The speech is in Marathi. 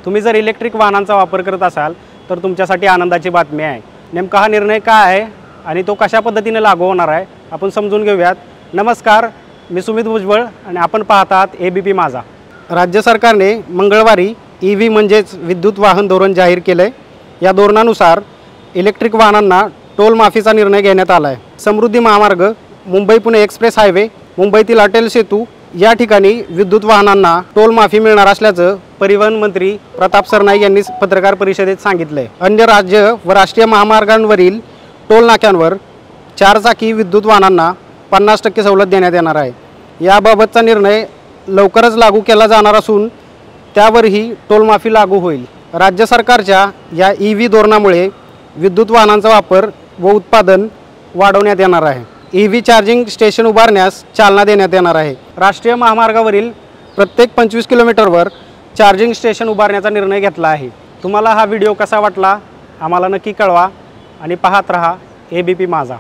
तुम्ही जर इलेक्ट्रिक वाहनांचा वापर करत असाल तर तुमच्यासाठी आनंदाची बातमी आहे। नेमका हा निर्णय काय आहे आणि तो कशा पद्धतीने लागू होणार आहे आपण समजून घेऊयात। नमस्कार, मी सुमित भुजबळ आणि आपण पाहत आहात एबीपी माझा। राज्य सरकारने मंगळवारी ईव्ही म्हणजेच विद्युत वाहन धोरण जाहीर केले। या धोरणानुसार इलेक्ट्रिक वाहनांना टोल माफीचा निर्णय घेण्यात आला आहे। समृद्धी महामार्ग, मुंबई पुणे एक्सप्रेस हायवे, मुंबईतील अटल सेतू या ठिकाणी विद्युत वाहनांना टोल माफी मिळणार असल्याचं परिवहन मंत्री प्रताप सरनाईक यांनी पत्रकार परिषदेत सांगितले। अन्य राज्य व राष्ट्रीय महामार्गांवरील टोल नाक्यांवर 4 चाकी विद्युत वाहनांना 50% सवलत देण्यात येणार आहे। याबाबतचा निर्णय लवकरच लागू केला जाणार असून त्यावरही टोल माफी लागू होईल। राज्य सरकारच्या या ईव्ही धोरणामुळे विद्युत वाहनांचा वापर व उत्पादन वाढवण्यात येणार आहे। ईव्ही चार्जिंग स्टेशन उभारण्यास चालना देण्यात येणार आहे। राष्ट्रीय महामार्गावरील प्रत्येक 25 किलोमीटरवर चार्जिंग स्टेशन उभारण्याचा निर्णय घेतला आहे। तुम्हाला हा व्हिडिओ कसा वाटला आम्हाला नक्की कळवा आणि पाहत रहा एबीपी माझा।